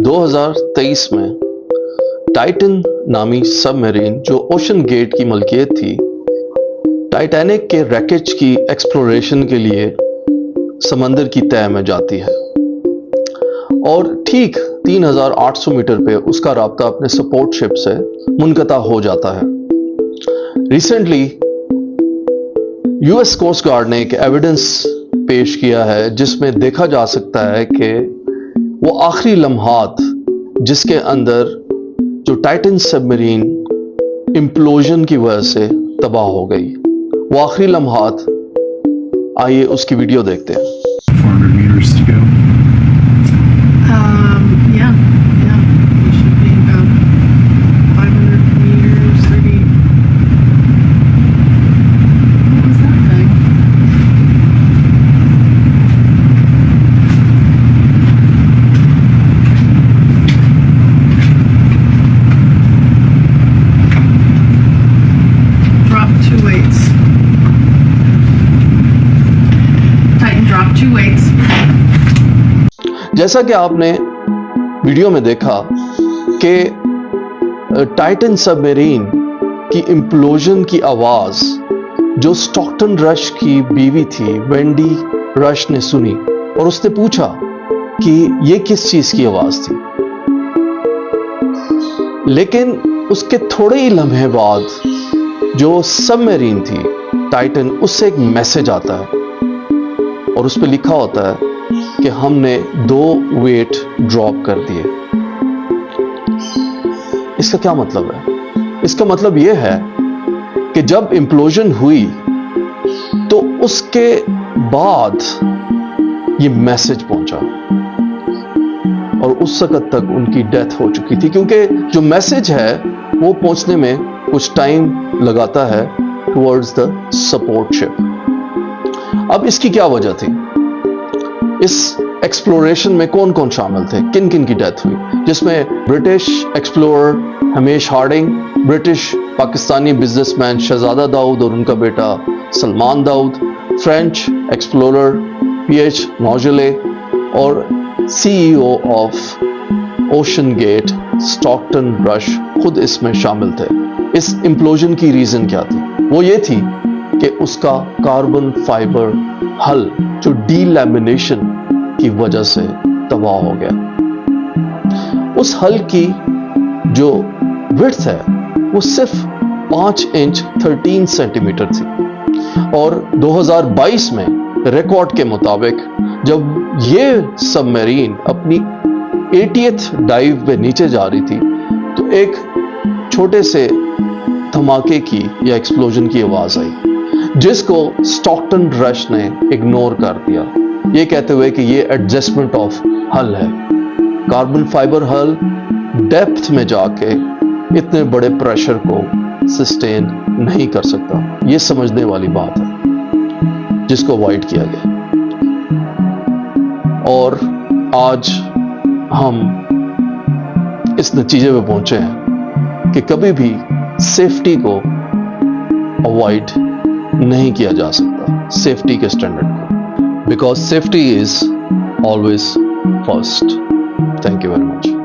2023 में टाइटन नामी सबमरीन जो ओशन गेट की मलकियत थी, टाइटैनिक के रैकेज की एक्सप्लोरेशन के लिए समंदर की तह में जाती है और ठीक 3800 मीटर पे उसका राब्ता अपने सपोर्ट शिप से मुनक़ता हो जाता है। रिसेंटली यूएस कोस्ट गार्ड ने एक एविडेंस पेश किया है जिसमें देखा जा सकता है कि वो आखिरी लम्हात जिसके अंदर जो टाइटन सबमरीन इम्प्लोजन की वजह से तबाह हो गई, वो आखिरी लम्हात, आइए उसकी वीडियो देखते हैं। 400 meters to go. Yeah. It should be about 500 meters, 30. What was that thing? Drop 2 weights. Titan drop 2 weights. जैसा कि आपने वीडियो में देखा कि टाइटन सबमरीन की इम्प्लोजन की आवाज जो स्टॉकटन रश की बीवी थी वेंडी रश ने सुनी और उसने पूछा कि ये किस चीज की आवाज थी। लेकिन उसके थोड़े ही लम्हे बाद जो सबमरीन थी टाइटन, उससे एक मैसेज आता है और उस पर लिखा होता है कि हमने 2 वेट ड्रॉप कर दिए। इसका क्या मतलब है? इसका मतलब यह है कि जब इम्प्लोजन हुई तो उसके बाद ये मैसेज पहुंचा और उस वक्त तक उनकी डेथ हो चुकी थी, क्योंकि जो मैसेज है वो पहुंचने में कुछ टाइम लगाता है टुवर्ड्स द सपोर्ट शिप। अब इसकी क्या वजह थी? इस एक्सप्लोरेशन में कौन कौन शामिल थे, किन किन की डेथ हुई, जिसमें British explorer Hamish Harding, British Pakistani businessman Shahzada Dawood और उनका बेटा Salman Dawood, French explorer PH मौजले और CEO of OceanGate Stockton Rush खुद इसमें शामिल थे। इस इम्प्लोजन की रीजन क्या थी? वो ये थी कि उसका कार्बन फाइबर हल जो डीलैमिनेशन की वजह से तबाह हो गया। उस हल की जो विड्थ है वो सिर्फ 5 इंच 13 सेंटीमीटर थी और 2022 में रिकॉर्ड के मुताबिक जब ये सबमरीन अपनी 80th डाइव पे नीचे जा रही थी तो एक छोटे से धमाके की या एक्सप्लोजन की आवाज आई, जिसको स्टॉकटन रश ने इग्नोर कर दिया, ये कहते हुए कि ये एडजस्टमेंट ऑफ हल है। कार्बन फाइबर हल डेप्थ में जाके इतने बड़े प्रेशर को सस्टेन नहीं कर सकता। ये समझने वाली बात है जिसको अवॉइड किया गया और आज हम इस नतीजे पे पहुंचे हैं कि कभी भी सेफ्टी को अवॉइड नहीं किया जा सकता, सेफ्टी के स्टैंडर्ड को, because safety is always first. Thank you very much.